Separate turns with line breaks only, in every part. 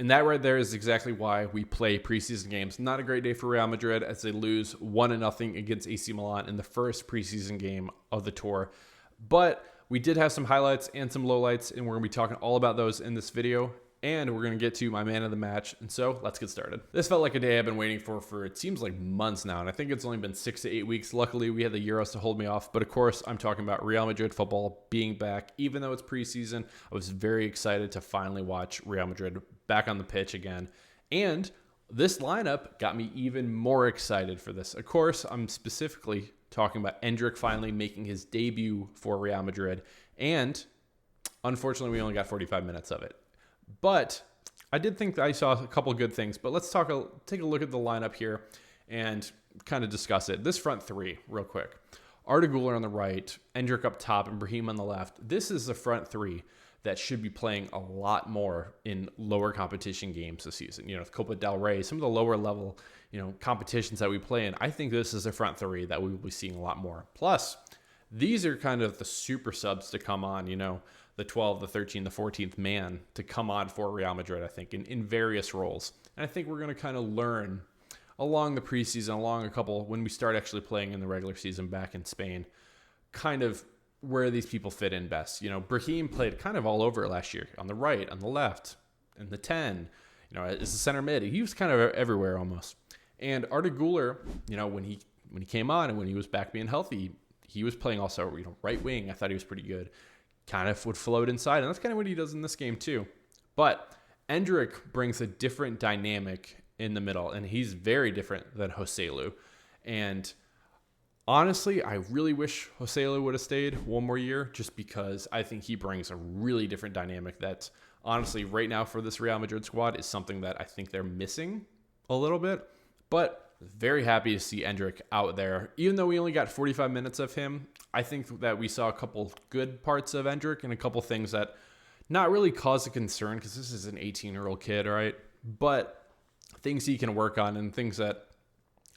And that right there is exactly why we play preseason games. Not a great day for Real Madrid as they lose 1-0 against AC Milan in the first preseason game of the tour. But we did have some highlights and some lowlights, and we're going to be talking all about those in this video. And we're going to get to my man of the match. And so let's get started. This felt like a day I've been waiting for it seems like months now. And I think it's only been 6 to 8 weeks. Luckily, we had the Euros to hold me off. But of course, I'm talking about Real Madrid football being back. Even though it's preseason, I was very excited to finally watch Real Madrid back on the pitch again. And this lineup got me even more excited for this. Of course, I'm specifically talking about Endrick finally making his debut for Real Madrid. And unfortunately, we only got 45 minutes of it. But I did think that I saw a couple good things. But let's take a look at the lineup here and kind of discuss it. This front three, real quick. Guler on the right, Endrick up top, and Brahim on the left. This is the front three that should be playing a lot more in lower competition games this season. You know, Copa del Rey, some of the lower level, competitions that we play in. I think this is the front three that we will be seeing a lot more. Plus, these are kind of the super subs to come on, the 12, the 13, the 14th man to come on for Real Madrid, I think, in various roles. And I think we're going to kind of learn along the preseason, when we start actually playing in the regular season back in Spain, kind of where these people fit in best. Brahim played kind of all over last year, on the right, on the left, in the 10, as a center mid. He was kind of everywhere almost. And Guler, when he came on and when he was back being healthy, he was playing also, right wing. I thought he was pretty good. Kind of would float inside, and that's kind of what he does in this game too. But Endrick brings a different dynamic in the middle, and he's very different than Joselu. And honestly, I really wish Joselu would have stayed one more year, just because I think he brings a really different dynamic that, honestly, right now for this Real Madrid squad is something that I think they're missing a little bit. But very happy to see Endrick out there. Even though we only got 45 minutes of him, I think that we saw a couple good parts of Endrick and a couple things that not really cause a concern, because this is an 18-year-old kid, right? But things he can work on and things that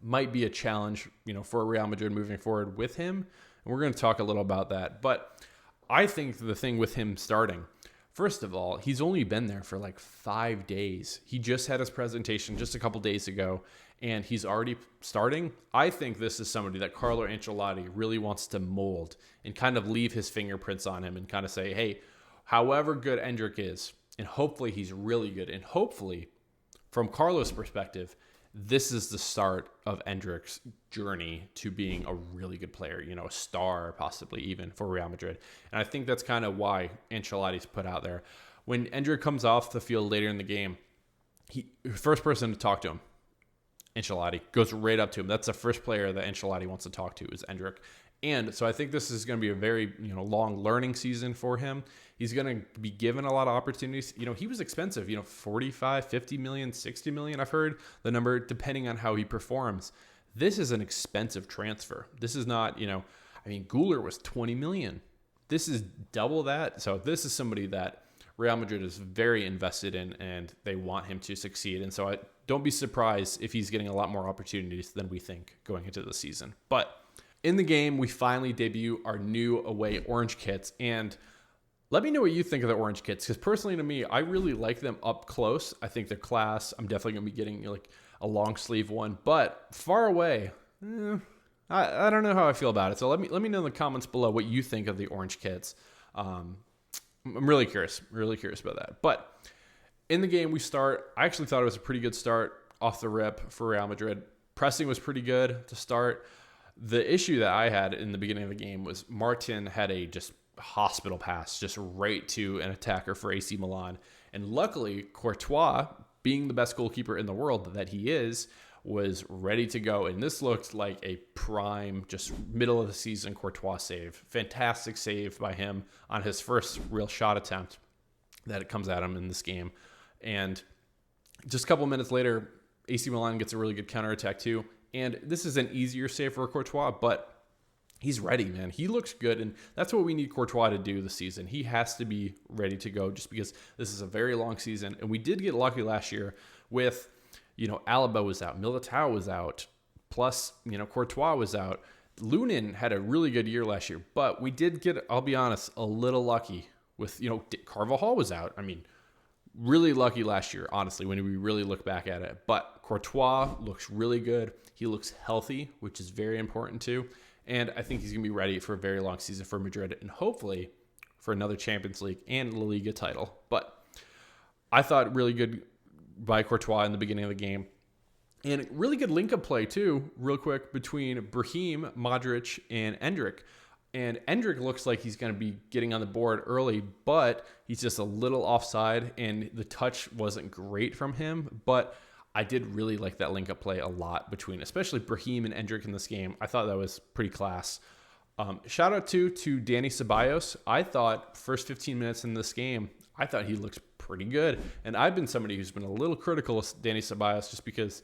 might be a challenge, for Real Madrid moving forward with him. And we're going to talk a little about that. But I think the thing with him starting, first of all, he's only been there for like 5 days. He just had his presentation just a couple days ago, and he's already starting. I think this is somebody that Carlo Ancelotti really wants to mold and kind of leave his fingerprints on him and kind of say, hey, however good Endrick is, and hopefully he's really good, and hopefully, from Carlo's perspective, this is the start of Endrick's journey to being a really good player, a star possibly even for Real Madrid. And I think that's kind of why Ancelotti's put out there. When Endrick comes off the field later in the game, first person to talk to him, Ancelotti, goes right up to him. That's the first player that Ancelotti wants to talk to is Endrick. And so I think this is going to be a very long learning season for him. He's going to be given a lot of opportunities. He was expensive, 45, 50 million, 60 million. I've heard the number depending on how he performs. This is an expensive transfer. This is not, Guler was 20 million. This is double that. So this is somebody that Real Madrid is very invested in, and they want him to succeed. And so don't be surprised if he's getting a lot more opportunities than we think going into the season. But in the game, we finally debut our new away orange kits. And let me know what you think of the orange kits, because personally to me, I really like them up close. I think they're class. I'm definitely going to be getting like a long sleeve one. But far away, I don't know how I feel about it. So let me know in the comments below what you think of the orange kits. I'm really curious about that. But in the game we start, I actually thought it was a pretty good start off the rip for Real Madrid. Pressing was pretty good to start. The issue that I had in the beginning of the game was Martin had a just hospital pass just right to an attacker for AC Milan. And luckily, Courtois, being the best goalkeeper in the world that he is, was ready to go. And this looked like a prime, just middle of the season Courtois save. Fantastic save by him on his first real shot attempt that it comes at him in this game. And just a couple minutes later, AC Milan gets a really good counterattack too. And this is an easier save for Courtois, but he's ready, man. He looks good, and that's what we need Courtois to do this season. He has to be ready to go just because this is a very long season. And we did get lucky last year with, Alaba was out, Militao was out, plus, Courtois was out. Lunin had a really good year last year, but we did get, I'll be honest, a little lucky with, Carvajal was out. I mean, really lucky last year, honestly, when we really look back at it. But Courtois looks really good. He looks healthy, which is very important too. And I think he's going to be ready for a very long season for Madrid and hopefully for another Champions League and La Liga title. But I thought really good by Courtois in the beginning of the game. And really good link-up play too, real quick, between Brahim, Modric, and Endrick. And Endrick looks like he's going to be getting on the board early, but he's just a little offside, and the touch wasn't great from him. But I did really like that link-up play a lot between, especially Brahim and Endrick in this game. I thought that was pretty class. Shout out to Dani Ceballos. I thought first 15 minutes in this game, I thought he looked pretty good. And I've been somebody who's been a little critical of Dani Ceballos just because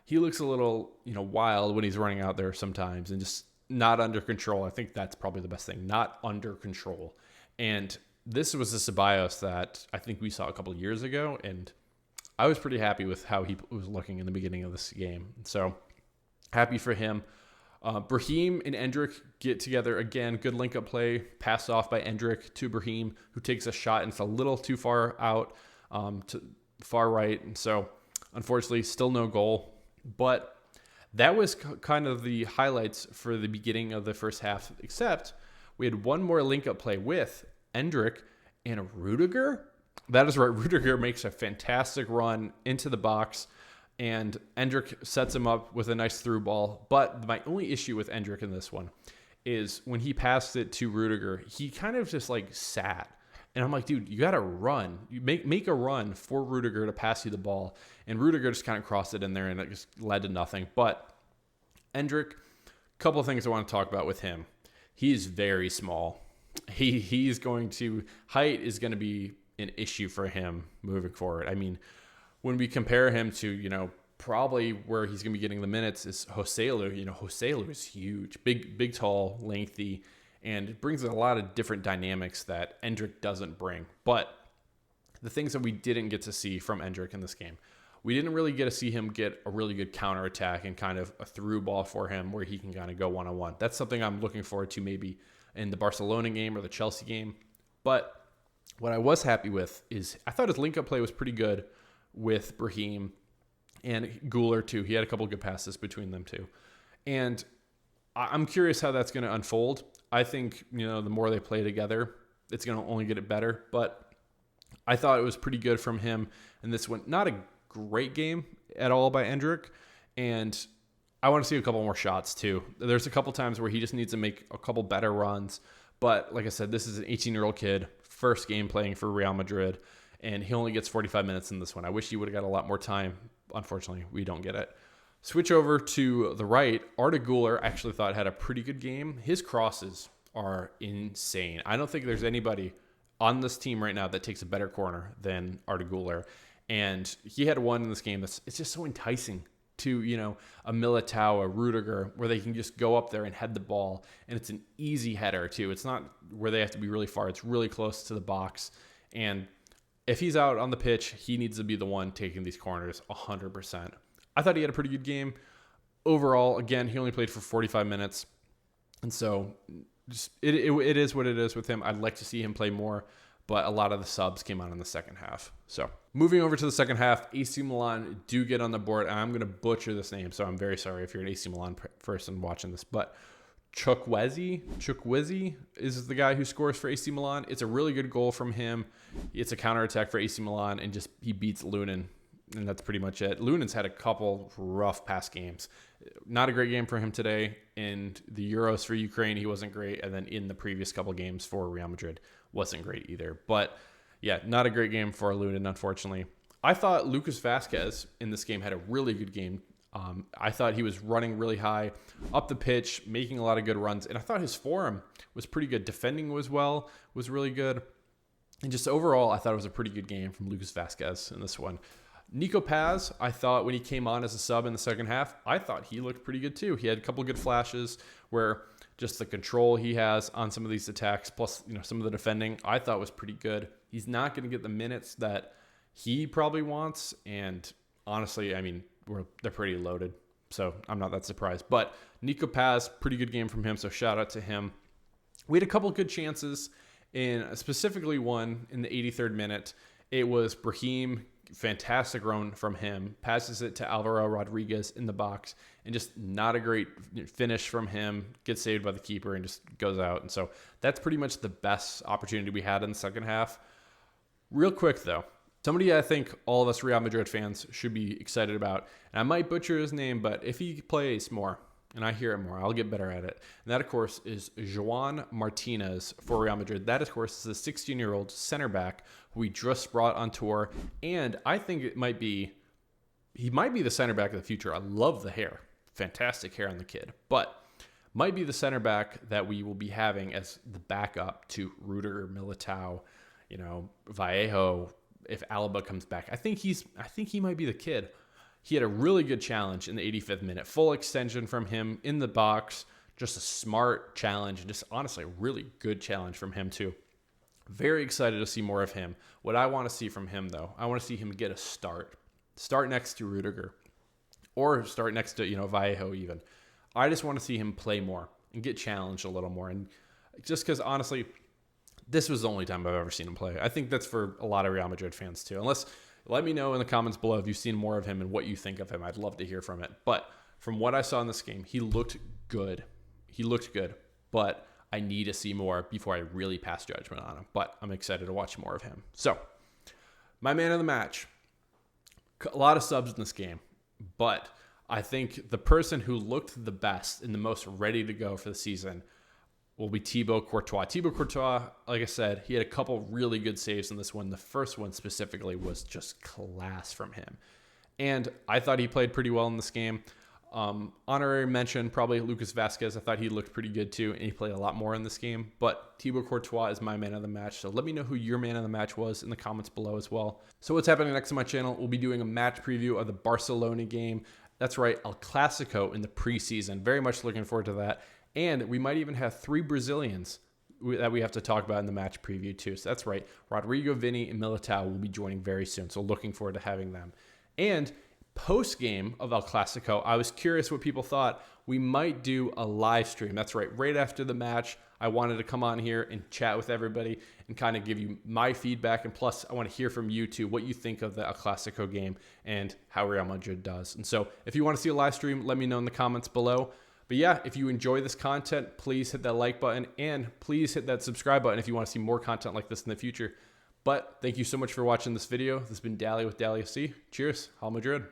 he looks a little, wild when he's running out there sometimes and just not under control. I think that's probably the best thing, not under control. And this was the Ceballos that I think we saw a couple of years ago, and I was pretty happy with how he was looking in the beginning of this game. So happy for him. Brahim and Endrick get together again. Good link-up play. Pass off by Endrick to Brahim, who takes a shot, and it's a little too far out to far right. And so, unfortunately, still no goal. But that was kind of the highlights for the beginning of the first half, except we had one more link-up play with Endrick and Rudiger. That is right. Rudiger makes a fantastic run into the box, and Endrick sets him up with a nice through ball. But my only issue with Endrick in this one is when he passed it to Rudiger, he kind of just sat. And I'm like, dude, you got to run. You make a run for Rudiger to pass you the ball. And Rudiger just kind of crossed it in there, and it just led to nothing. But Endrick, a couple of things I want to talk about with him. He's very small. Height is going to be an issue for him moving forward. I mean, when we compare him to, probably where he's going to be getting the minutes is Joselu. Joselu is huge, big, tall, lengthy, and it brings a lot of different dynamics that Endrick doesn't bring. But the things that we didn't get to see from Endrick in this game, we didn't really get to see him get a really good counterattack and kind of a through ball for him where he can kind of go one-on-one. That's something I'm looking forward to maybe in the Barcelona game or the Chelsea game. But what I was happy with is I thought his link-up play was pretty good with Brahim and Guler too. He had a couple of good passes between them too. And I'm curious how that's going to unfold. I think, the more they play together, it's going to only get it better. But I thought it was pretty good from him. And this one, not a great game at all by Endrick. And I want to see a couple more shots too. There's a couple times where he just needs to make a couple better runs. But like I said, this is an 18-year-old kid, first game playing for Real Madrid, and he only gets 45 minutes in this one. I wish he would have got a lot more time. Unfortunately, we don't get it. Switch over to the right. Arda Guler actually thought had a pretty good game. His crosses are insane. I don't think there's anybody on this team right now that takes a better corner than Arda Guler. And he had one in this game it's just so enticing to, a Militao, a Rudiger, where they can just go up there and head the ball. And it's an easy header too. It's not where they have to be really far. It's really close to the box. And if he's out on the pitch, he needs to be the one taking these corners 100%. I thought he had a pretty good game. Overall, again, he only played for 45 minutes. And so it is what it is with him. I'd like to see him play more, but a lot of the subs came on in the second half. So moving over to the second half, AC Milan do get on the board. And I'm going to butcher this name, so I'm very sorry if you're an AC Milan person watching this. But Chukwueze is the guy who scores for AC Milan. It's a really good goal from him. It's a counterattack for AC Milan, and he beats Lunin. And that's pretty much it. Lunin's had a couple rough past games. Not a great game for him today. In the Euros for Ukraine, he wasn't great. And then in the previous couple games for Real Madrid, wasn't great either. But yeah, not a great game for Lunin, unfortunately. I thought Lucas Vazquez in this game had a really good game. I thought he was running really high up the pitch, making a lot of good runs. And I thought his form was pretty good. Defending was really good. And just overall, I thought it was a pretty good game from Lucas Vazquez in this one. Nico Paz, I thought when he came on as a sub in the second half, I thought he looked pretty good too. He had a couple good flashes where just the control he has on some of these attacks, plus some of the defending, I thought was pretty good. He's not going to get the minutes that he probably wants, and honestly, I mean, they're pretty loaded, so I'm not that surprised. But Nico Paz, pretty good game from him, so shout out to him. We had a couple good chances, and specifically one in the 83rd minute. It was Brahim, fantastic run from him, passes it to Alvaro Rodriguez in the box, and just not a great finish from him, gets saved by the keeper and just goes out. And so that's pretty much the best opportunity we had in the second half. Real quick though, somebody I think all of us Real Madrid fans should be excited about, and I might butcher his name, but if he plays more and I hear it more, I'll get better at it. And that, of course, is Joan Martinez for Real Madrid. That, of course, is a 16-year-old center back who we just brought on tour, and I think he might be the center back of the future. I love the hair. Fantastic hair on the kid, but might be the center back that we will be having as the backup to Rudiger, Militao, Vallejo, if Alaba comes back. I think he might be the kid. He had a really good challenge in the 85th minute. Full extension from him in the box. Just a smart challenge, and just honestly a really good challenge from him too. Very excited to see more of him. What I want to see from him though, I want to see him get a start. Start next to Rudiger. Or start next to, Vallejo even. I just want to see him play more and get challenged a little more. And just because honestly, this was the only time I've ever seen him play. I think that's for a lot of Real Madrid fans too. Let me know in the comments below if you've seen more of him and what you think of him. I'd love to hear from it. But from what I saw in this game, he looked good. But I need to see more before I really pass judgment on him. But I'm excited to watch more of him. So, my man of the match. A lot of subs in this game. But I think the person who looked the best and the most ready to go for the season will be Thibaut Courtois. Thibaut Courtois, like I said, he had a couple really good saves in this one. The first one specifically was just class from him. And I thought he played pretty well in this game. Honorary mention, probably Lucas Vazquez. I thought he looked pretty good too, and he played a lot more in this game. But Thibaut Courtois is my man of the match. So let me know who your man of the match was in the comments below as well. So what's happening next on my channel? We'll be doing a match preview of the Barcelona game. That's right, El Clasico in the preseason. Very much looking forward to that. And we might even have 3 Brazilians that we have to talk about in the match preview too. So that's right. Rodrigo, Vini, and Militao will be joining very soon. So looking forward to having them. And post-game of El Clasico, I was curious what people thought. We might do a live stream. That's right. Right after the match, I wanted to come on here and chat with everybody and kind of give you my feedback. And plus, I want to hear from you too, what you think of the El Clasico game and how Real Madrid does. And so if you want to see a live stream, let me know in the comments below. But yeah, if you enjoy this content, please hit that like button and please hit that subscribe button if you want to see more content like this in the future. But thank you so much for watching this video. This has been Dally with Dally FC. Cheers. Hala Madrid.